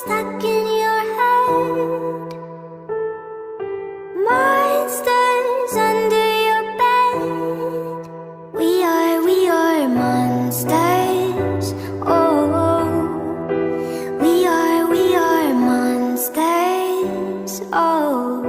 stuck in your head. Monsters under your bed. We are monsters. Oh, we are monsters. Oh.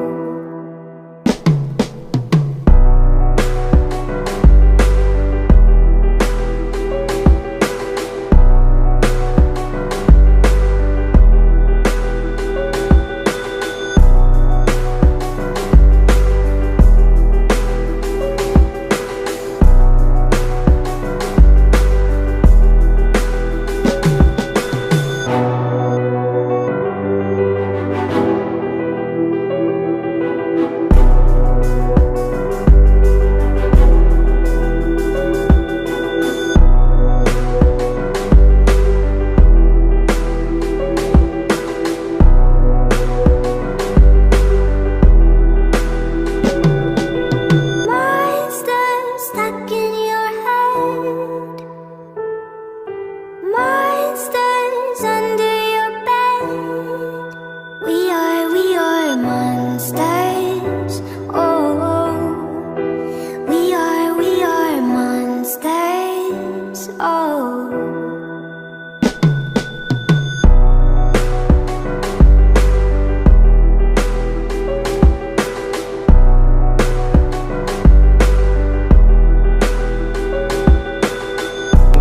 Monsters under your bed. We are monsters. Oh, we are monsters. Oh.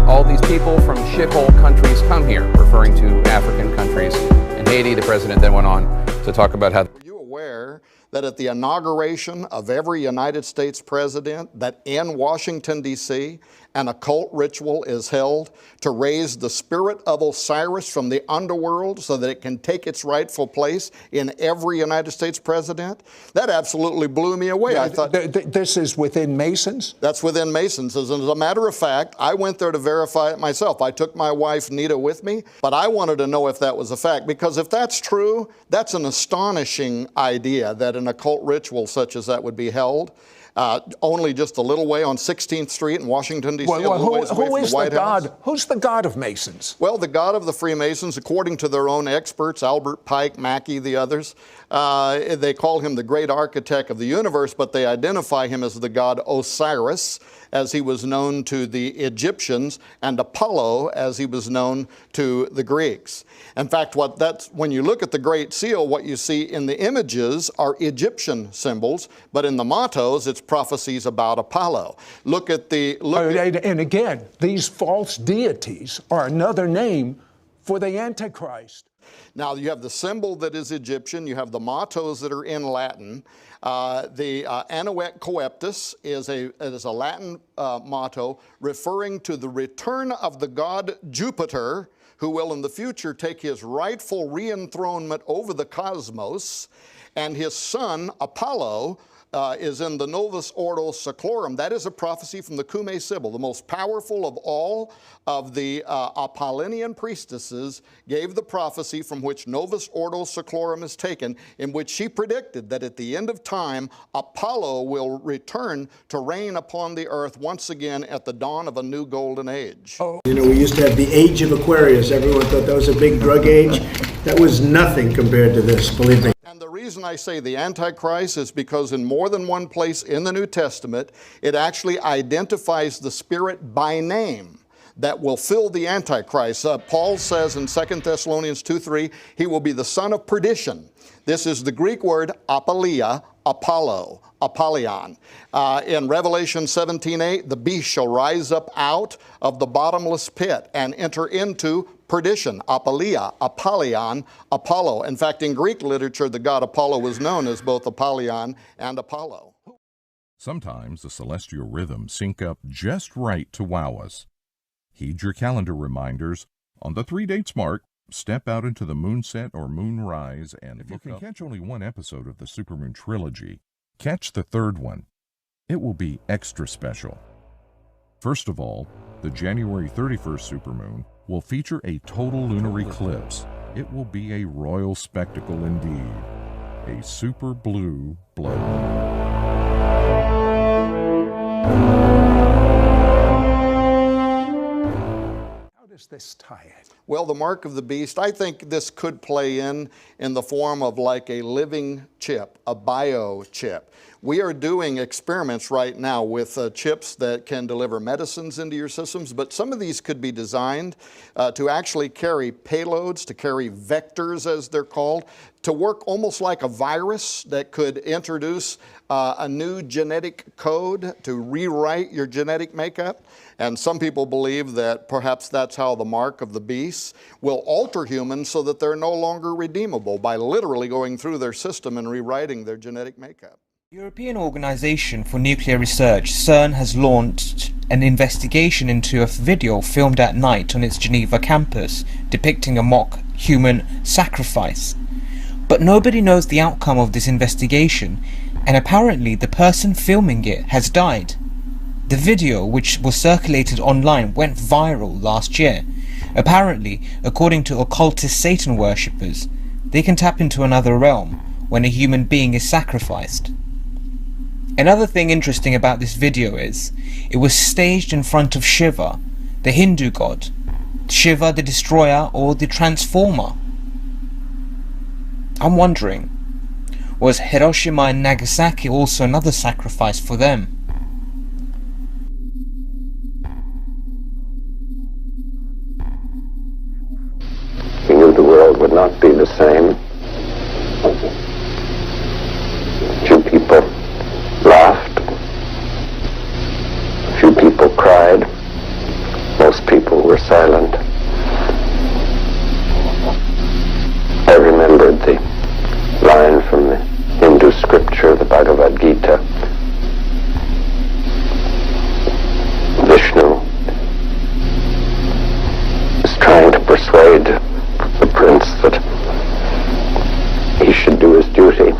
All these people from shithole countries come here, referring to African countries. In Haiti, the president then went on to talk about how... Are you aware that at the inauguration of every United States president, that in Washington, D.C., an occult ritual is held to raise the spirit of Osiris from the underworld so that it can take its rightful place in every United States president? That absolutely blew me away. I thought... This is within Masons? That's within Masons. As a matter of fact, I went there to verify it myself. I took my wife, Nita, with me, but I wanted to know if that was a fact, because if that's true, that's an astonishing idea that an occult ritual such as that would be held. Only just a little way on 16th Street in Washington, D.C. Who's the god of Masons? Well, the god of the Freemasons, according to their own experts, Albert Pike, Mackey, the others, they call him the great architect of the universe, but they identify him as the god Osiris, as he was known to the Egyptians, and Apollo, as he was known to the Greeks. In fact, when you look at the Great Seal, what you see in the images are Egyptian symbols, but in the mottos, it's prophecies about Apollo. And again, these false deities are another name for the Antichrist. Now, you have the symbol that is Egyptian, you have the mottos that are in Latin. The Anuet Coeptus is a Latin motto referring to the return of the god Jupiter, who will in the future take his rightful re-enthronement over the cosmos, and his son Apollo is in the Novus Ordo Seclorum. That is a prophecy from the Cumae Sibyl, the most powerful of all of the Apollinian priestesses, gave the prophecy from which Novus Ordo Seclorum is taken, in which she predicted that at the end of time, Apollo will return to reign upon the earth once again at the dawn of a new golden age. Oh. You know, we used to have the age of Aquarius. Everyone thought that was a big drug age. That was nothing compared to this, believe me. And the reason I say the Antichrist is because in more than one place in the New Testament, it actually identifies the spirit by name that will fill the Antichrist. Paul says in 2 Thessalonians 2:3, he will be the son of perdition. This is the Greek word apoleia, Apollo, Apollyon. In Revelation 17:8, the beast shall rise up out of the bottomless pit and enter into perdition, Apoleia, Apollyon, Apollo. In fact, in Greek literature, the god Apollo was known as both Apollyon and Apollo. Sometimes the celestial rhythms sync up just right to wow us. Heed your calendar reminders. On the 3 dates mark, step out into the moonset or moonrise, and if you can catch only one episode of the Supermoon trilogy, catch the third one. It will be extra special. First of all, the January 31st supermoon will feature a total lunar eclipse. It will be a royal spectacle indeed. A super blue blood moon. How does this tie in? Well, the mark of the beast, I think this could play in the form of like a living chip, a biochip. We are doing experiments right now with chips that can deliver medicines into your systems, but some of these could be designed to actually carry payloads, to carry vectors as they're called, to work almost like a virus that could introduce a new genetic code to rewrite your genetic makeup. And some people believe that perhaps that's how the mark of the beast will alter humans so that they're no longer redeemable by literally going through their system and rewriting their genetic makeup. The European Organization for Nuclear Research, CERN, has launched an investigation into a video filmed at night on its Geneva campus depicting a mock human sacrifice. But nobody knows the outcome of this investigation, and apparently the person filming it has died. The video, which was circulated online, went viral last year. Apparently, according to occultist Satan worshippers, they can tap into another realm when a human being is sacrificed. Another thing interesting about this video is, it was staged in front of Shiva, the Hindu god, Shiva the Destroyer or the Transformer. I'm wondering, was Hiroshima and Nagasaki also another sacrifice for them? He knew the world would not be the same. Few people laughed. Few people cried. Most people were silent. I remembered the line from the Hindu scripture, the Bhagavad Gita. Vishnu is trying to persuade the prince that he should do his duty,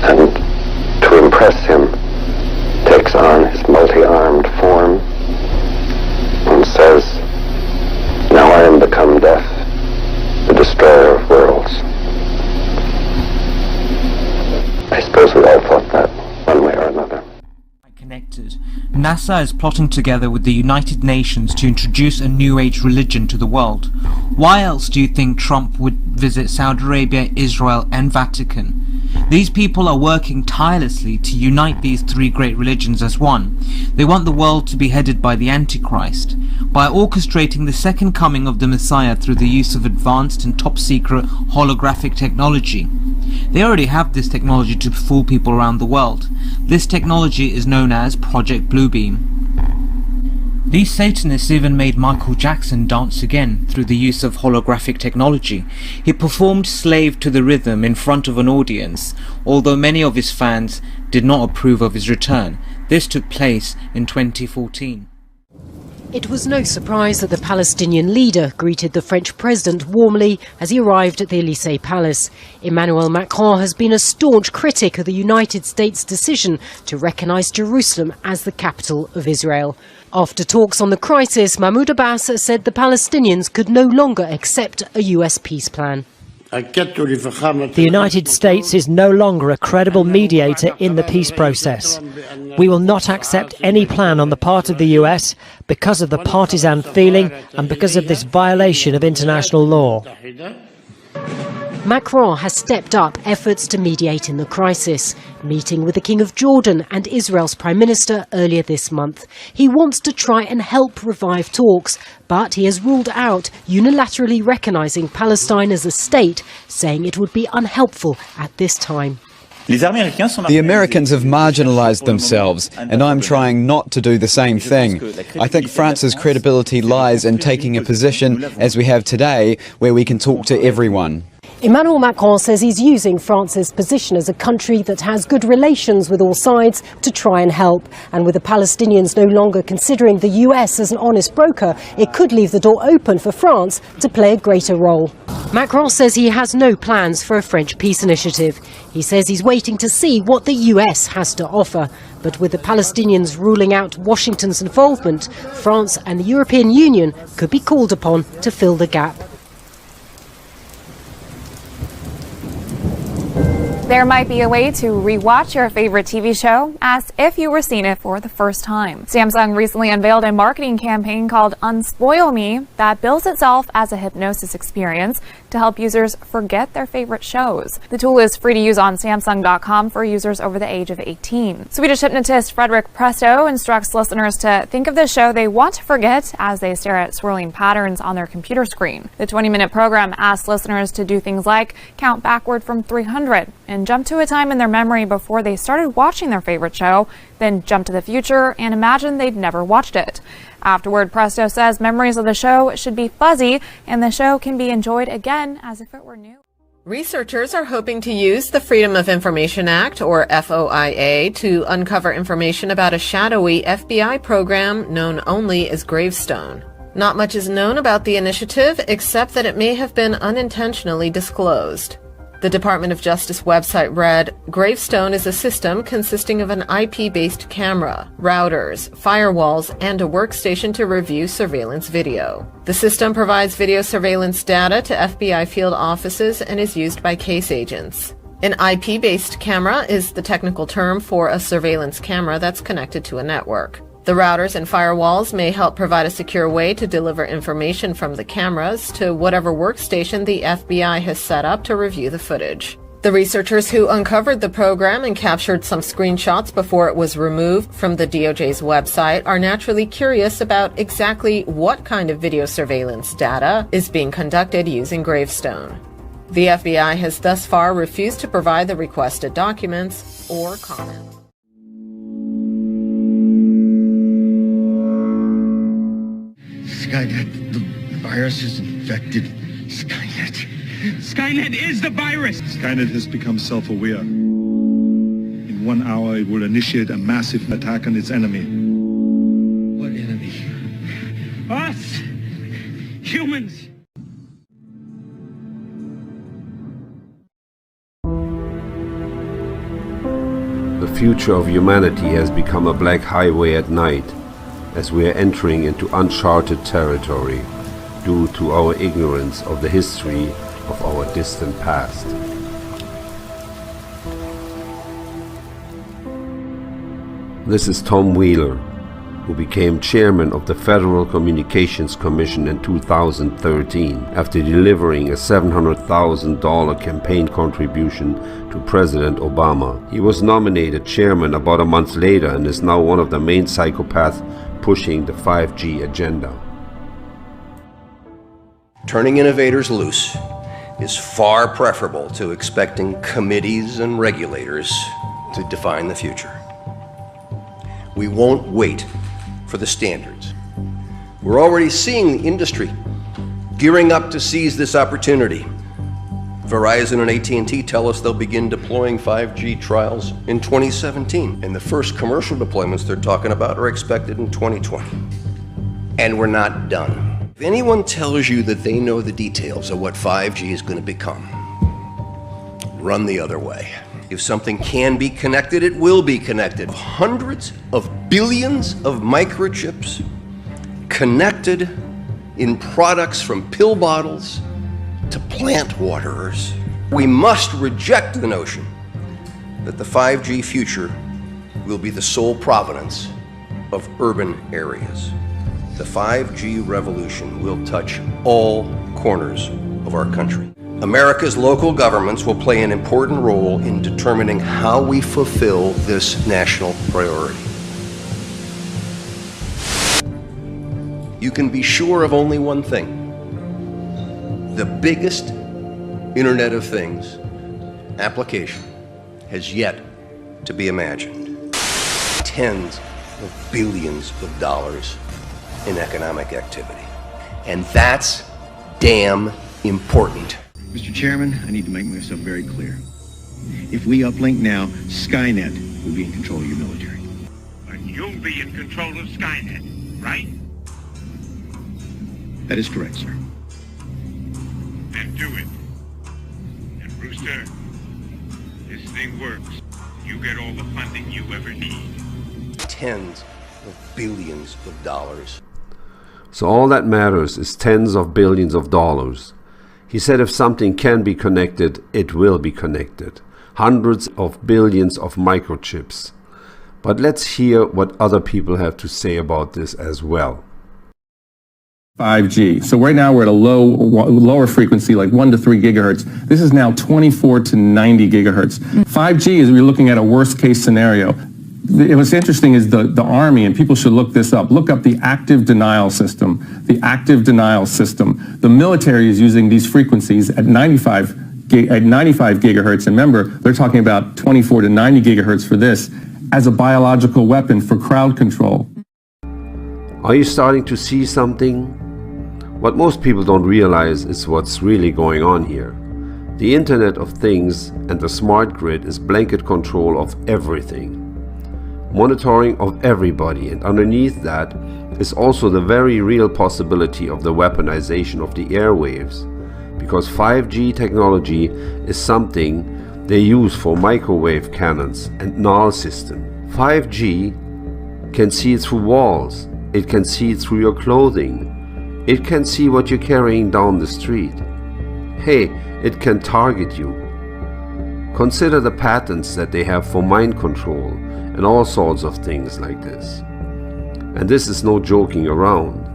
and to impress him takes on his multi-armed form and says, "Now I am become death, the destroyer of worlds." I suppose we all thought that one way or another. Connected. NASA is plotting together with the United Nations to introduce a New Age religion to the world. Why else do you think Trump would visit Saudi Arabia, Israel and Vatican? These people are working tirelessly to unite these three great religions as one. They want the world to be headed by the Antichrist, by orchestrating the second coming of the Messiah through the use of advanced and top-secret holographic technology. They already have this technology to fool people around the world. This technology is known as Project Bluebeam. These Satanists even made Michael Jackson dance again through the use of holographic technology. He performed Slave to the Rhythm in front of an audience, although many of his fans did not approve of his return. This took place in 2014. It was no surprise that the Palestinian leader greeted the French president warmly as he arrived at the Élysée Palace. Emmanuel Macron has been a staunch critic of the United States' decision to recognise Jerusalem as the capital of Israel. After talks on the crisis, Mahmoud Abbas said the Palestinians could no longer accept a US peace plan. The United States is no longer a credible mediator in the peace process. We will not accept any plan on the part of the US because of the partisan feeling and because of this violation of international law. Macron has stepped up efforts to mediate in the crisis, meeting with the King of Jordan and Israel's Prime Minister earlier this month. He wants to try and help revive talks, but he has ruled out unilaterally recognising Palestine as a state, saying it would be unhelpful at this time. The Americans have marginalised themselves, and I'm trying not to do the same thing. I think France's credibility lies in taking a position, as we have today, where we can talk to everyone. Emmanuel Macron says he's using France's position as a country that has good relations with all sides to try and help. And with the Palestinians no longer considering the US as an honest broker, it could leave the door open for France to play a greater role. Macron says he has no plans for a French peace initiative. He says he's waiting to see what the US has to offer. But with the Palestinians ruling out Washington's involvement, France and the European Union could be called upon to fill the gap. There might be a way to rewatch your favorite TV show as if you were seeing it for the first time. Samsung recently unveiled a marketing campaign called Unspoil Me that bills itself as a hypnosis experience to help users forget their favorite shows. The tool is free to use on Samsung.com for users over the age of 18. Swedish hypnotist Fredrik Presto instructs listeners to think of the show they want to forget as they stare at swirling patterns on their computer screen. The 20-minute program asks listeners to do things like count backward from 300 and jump to a time in their memory before they started watching their favorite show, then jump to the future and imagine they'd never watched it. Afterward, Presto says memories of the show should be fuzzy and the show can be enjoyed again as if it were new. Researchers are hoping to use the Freedom of Information Act, or FOIA, to uncover information about a shadowy FBI program known only as Gravestone. Not much is known about the initiative except that it may have been unintentionally disclosed. The Department of Justice website read, Gravestone is a system consisting of an IP-based camera, routers, firewalls, and a workstation to review surveillance video. The system provides video surveillance data to FBI field offices and is used by case agents. An IP-based camera is the technical term for a surveillance camera that's connected to a network. The routers and firewalls may help provide a secure way to deliver information from the cameras to whatever workstation the FBI has set up to review the footage. The researchers who uncovered the program and captured some screenshots before it was removed from the DOJ's website are naturally curious about exactly what kind of video surveillance data is being conducted using Gravestone. The FBI has thus far refused to provide the requested documents or comment. Skynet, the virus is infected. Skynet. Skynet is the virus! Skynet has become self-aware. In 1 hour, it will initiate a massive attack on its enemy. What enemy? Us! Humans! The future of humanity has become a black highway at night, as we are entering into uncharted territory due to our ignorance of the history of our distant past. This is Tom Wheeler, who became chairman of the Federal Communications Commission in 2013 after delivering a $700,000 campaign contribution to President Obama. He was nominated chairman about a month later and is now one of the main psychopaths pushing the 5G agenda. Turning innovators loose is far preferable to expecting committees and regulators to define the future. We won't wait for the standards. We're already seeing the industry gearing up to seize this opportunity. Verizon and AT&T tell us they'll begin deploying 5G trials in 2017, and the first commercial deployments they're talking about are expected in 2020. And we're not done. If anyone tells you that they know the details of what 5G is going to become, run the other way. If something can be connected, it will be connected. Hundreds of billions of microchips connected in products from pill bottles to plant waterers. We must reject the notion that the 5G future will be the sole provenance of urban areas. The 5G revolution will touch all corners of our country. America's local governments will play an important role in determining how we fulfill this national priority. You can be sure of only one thing. The biggest Internet of Things application has yet to be imagined. Tens of billions of dollars in economic activity. And that's damn important. Mr. Chairman, I need to make myself very clear. If we uplink now, Skynet will be in control of your military. But you'll be in control of Skynet, right? That is correct, sir. Then do it. And Brewster, this thing works. You get all the funding you ever need. Tens of billions of dollars. So all that matters is tens of billions of dollars. He said if something can be connected, it will be connected. hundreds of billions of microchips. But let's hear what other people have to say about this as well. 5G. So right now we're at a lower frequency, like 1 to 3 gigahertz. This is now 24 to 90 gigahertz. 5G is we're looking at a worst case scenario. What's interesting is the Army, and people should look this up. Look up the active denial system. The active denial system. The military is using these frequencies at 95 gigahertz. And remember, they're talking about 24 to 90 gigahertz for this as a biological weapon for crowd control. Are you starting to see something? What most people don't realize is what's really going on here. The Internet of Things and the smart grid is blanket control of everything. Monitoring of everybody, and underneath that is also the very real possibility of the weaponization of the airwaves. Because 5G technology is something they use for microwave cannons and null system. 5G can see through walls, it can see through your clothing, it can see what you're carrying down the street. Hey, it can target you. Consider the patents that they have for mind control and all sorts of things like this. And this is no joking around.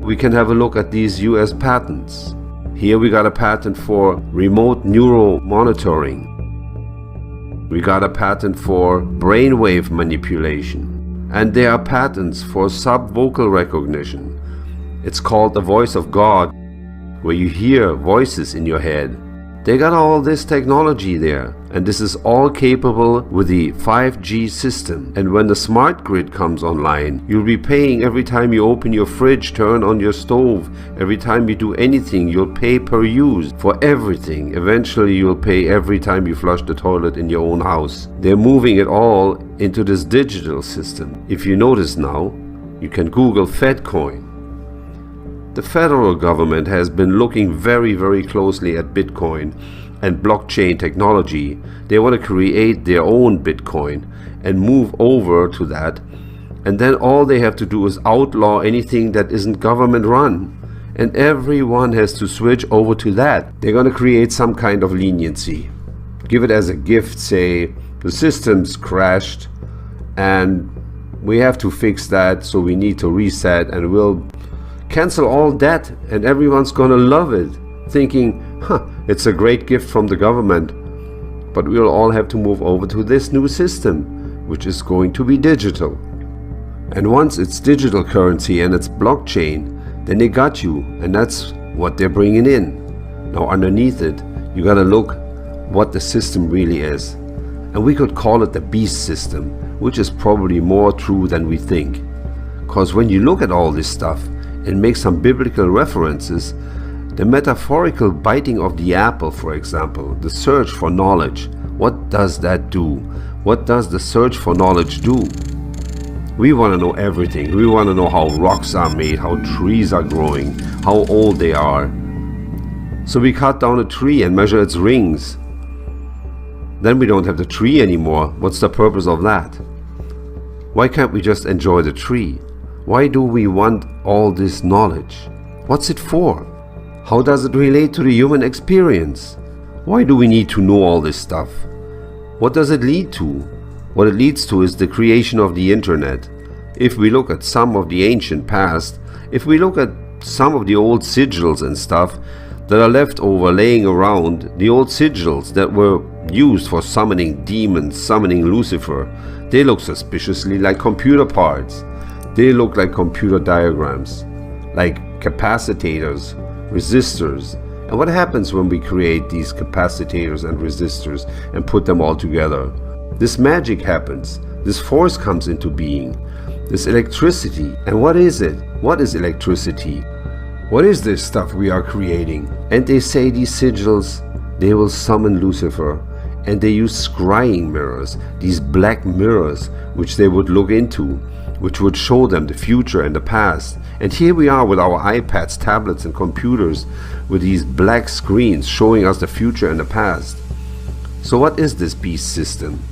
We can have a look at these US patents. Here we got a patent for remote neural monitoring. We got a patent for brainwave manipulation. And there are patents for sub-vocal recognition. It's called the voice of God, where you hear voices in your head. They got all this technology there, and this is all capable with the 5G system. And when the smart grid comes online, you'll be paying every time you open your fridge, turn on your stove, every time you do anything, you'll pay per use for everything. Eventually you'll pay every time you flush the toilet in your own house. They're moving it all into this digital system. If you notice now, you can Google FedCoin. The federal government has been looking very, very closely at Bitcoin and blockchain technology. They want to create their own Bitcoin and move over to that. And then all they have to do is outlaw anything that isn't government run. And everyone has to switch over to that. They're going to create some kind of leniency. Give it as a gift, say, the system's crashed and we have to fix that, so we need to reset, and we'll cancel all debt and everyone's gonna love it, thinking, it's a great gift from the government. But we'll all have to move over to this new system, which is going to be digital. And once it's digital currency and it's blockchain, then they got you, and that's what they're bringing in. Now underneath it, you gotta look what the system really is. And we could call it the beast system, which is probably more true than we think. Because when you look at all this stuff, and make some biblical references, the metaphorical biting of the apple, for example, the search for knowledge, what does that do? What does the search for knowledge do? We want to know everything. We want to know how rocks are made, how trees are growing, how old they are. So we cut down a tree and measure its rings. Then we don't have the tree anymore. What's the purpose of that? Why can't we just enjoy the tree? Why do we want all this knowledge? What's it for? How does it relate to the human experience? Why do we need to know all this stuff? What does it lead to? What it leads to is the creation of the internet. If we look at some of the ancient past, if we look at some of the old sigils and stuff that are left over laying around, the old sigils that were used for summoning demons, summoning Lucifer, they look suspiciously like computer parts. They look like computer diagrams, like capacitors, resistors. And what happens when we create these capacitors and resistors and put them all together? This magic happens. This force comes into being. This electricity. And what is it? What is electricity? What is this stuff we are creating? And they say these sigils, they will summon Lucifer. And they use scrying mirrors, these black mirrors, which they would look into, which would show them the future and the past. And here we are with our iPads, tablets and computers with these black screens showing us the future and the past. So what is this beast system?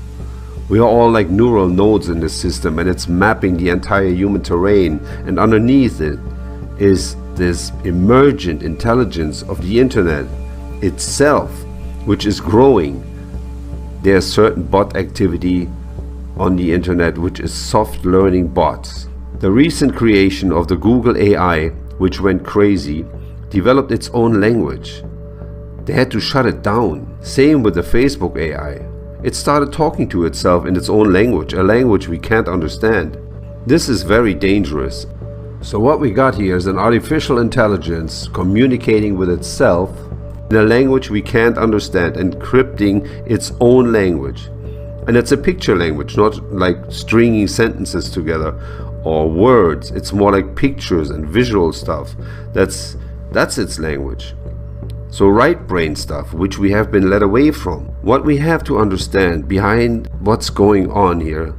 We are all like neural nodes in this system, and it's mapping the entire human terrain, and underneath it is this emergent intelligence of the internet itself, which is growing. there's certain bot activity on the internet which is soft learning bots. The recent creation of the Google AI, which went crazy, developed its own language. They had to shut it down. Same with the Facebook AI. It started talking to itself in its own language, a language we can't understand. This is very dangerous. So what we got here is an artificial intelligence communicating with itself in a language we can't understand, encrypting its own language. And it's a picture language, not like stringing sentences together or words. It's more like pictures and visual stuff. That's its language. So right brain stuff, which we have been led away from. What we have to understand behind what's going on here,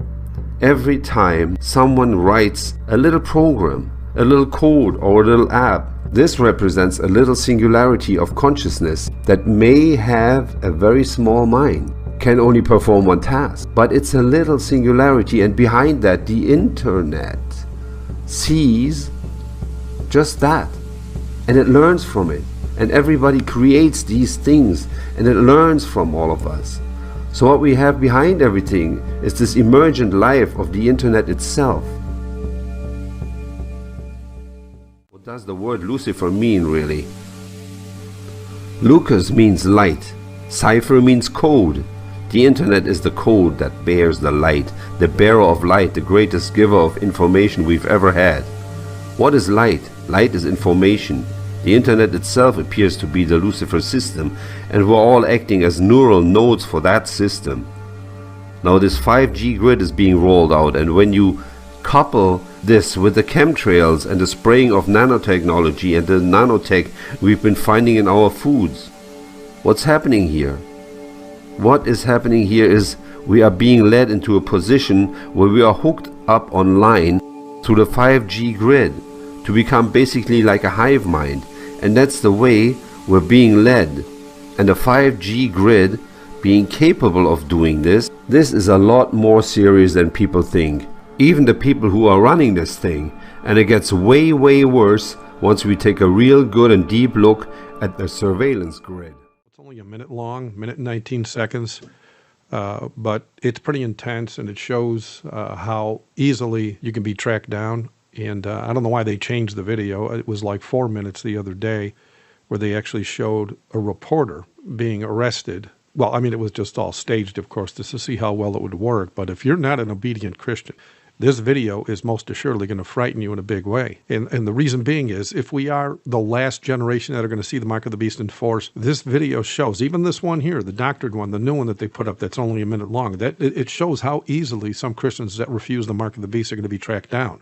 every time someone writes a little program, a little code or a little app, this represents a little singularity of consciousness that may have a very small mind, can only perform one task, but it's a little singularity, and behind that the internet sees just that, and it learns from it, and everybody creates these things, and it learns from all of us. So what we have behind everything is this emergent life of the internet itself. What does the word Lucifer mean, really? Lucas means light. Cipher means code. The internet is the code that bears the light, the bearer of light, the greatest giver of information we've ever had. What is light? Light is information. The internet itself appears to be the Lucifer system, and we're all acting as neural nodes for that system. Now this 5G grid is being rolled out, and when you couple this with the chemtrails and the spraying of nanotechnology and the nanotech we've been finding in our foods, what's happening here? What is happening here is we are being led into a position where we are hooked up online through the 5G grid to become basically like a hive mind, and that's the way we're being led. And the 5G grid being capable of doing this is a lot more serious than people think. Even the people who are running this thing, and it gets way worse once we take a real good and deep look at the surveillance grid. It's only a minute long, minute and 19 seconds, but it's pretty intense, and it shows how easily you can be tracked down. And I don't know why they changed the video. It was like 4 minutes the other day where they actually showed a reporter being arrested. Well, I mean, it was just all staged, of course, just to see how well it would work. But if you're not an obedient Christian, this video is most assuredly going to frighten you in a big way. And the reason being is, if we are the last generation that are going to see the mark of the beast in force, this video shows, even this one here, the doctored one, the new one that they put up that's only a minute long, that it shows how easily some Christians that refuse the mark of the beast are going to be tracked down.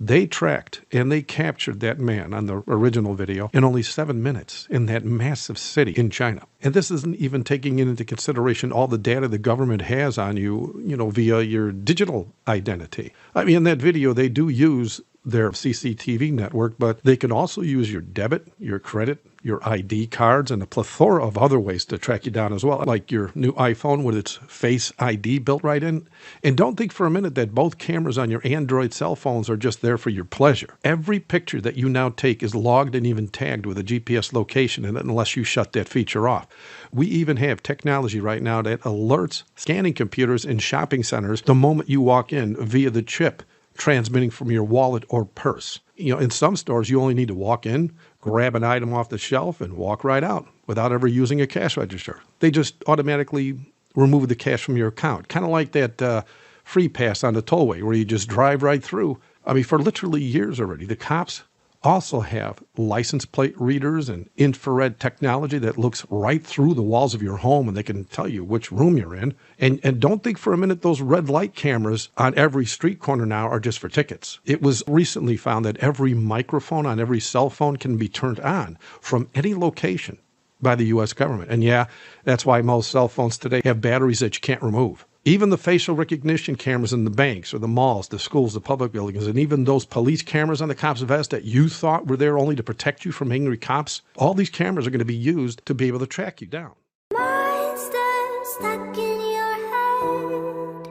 They tracked and they captured that man on the original video in only 7 minutes in that massive city in China. And this isn't even taking into consideration all the data the government has on you, via your digital identity. I mean, in that video, they do use their CCTV network, but they can also use your debit, your credit, your ID cards, and a plethora of other ways to track you down as well, like your new iPhone with its Face ID built right in. And don't think for a minute that both cameras on your Android cell phones are just there for your pleasure. Every picture that you now take is logged and even tagged with a GPS location, and unless you shut that feature off. We even have technology right now that alerts scanning computers in shopping centers the moment you walk in via the chip transmitting from your wallet or purse. In some stores, you only need to walk in, grab an item off the shelf, and walk right out without ever using a cash register. They just automatically remove the cash from your account, kind of like that free pass on the tollway where you just drive right through. I mean, for literally years already, the cops also have license plate readers and infrared technology that looks right through the walls of your home, and they can tell you which room you're in. And don't think for a minute those red light cameras on every street corner now are just for tickets. It was recently found that every microphone on every cell phone can be turned on from any location by the U.S. government. And yeah, that's why most cell phones today have batteries that you can't remove. Even the facial recognition cameras in the banks or the malls, the schools, the public buildings, and even those police cameras on the cop's vest that you thought were there only to protect you from angry cops, all these cameras are going to be used to be able to track you down. Monsters stuck in your head.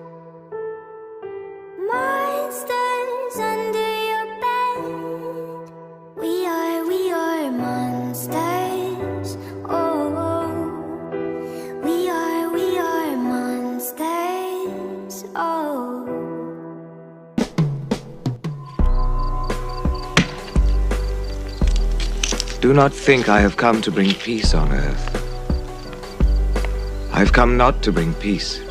Monsters under your bed. We are monsters. Oh, we are monsters. Do not think I have come to bring peace on earth. I've come not to bring peace,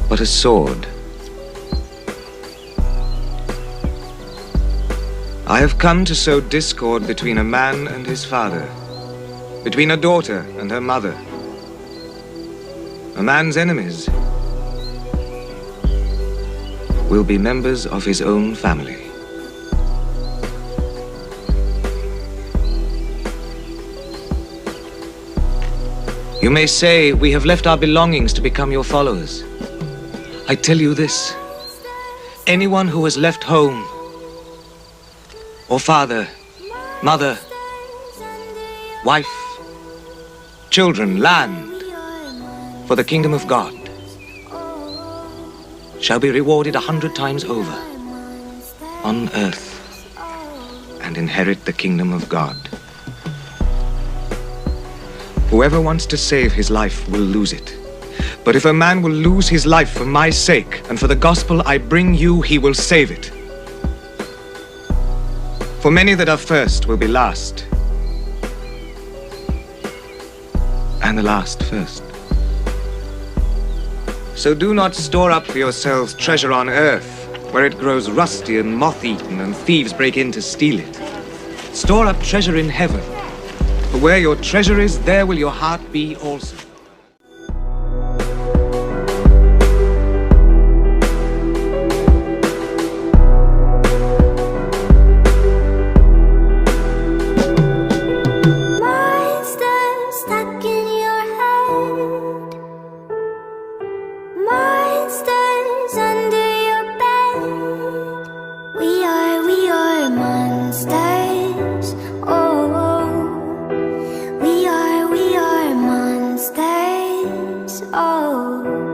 but a sword. I have come to sow discord between a man and his father, between a daughter and her mother. A man's enemies will be members of his own family. You may say, we have left our belongings to become your followers. I tell you this, anyone who has left home, or father, mother, wife, children, land, for the kingdom of God, shall be rewarded 100 times over on earth and inherit the kingdom of God. Whoever wants to save his life will lose it. But if a man will lose his life for my sake and for the gospel I bring you, he will save it. For many that are first will be last, and the last first. So do not store up for yourselves treasure on earth, where it grows rusty and moth-eaten and thieves break in to steal it. Store up treasure in heaven, for where your treasure is, there will your heart be also. Monsters stuck in your head. Monsters under your bed. We are monsters. Oh, we are monsters. Oh.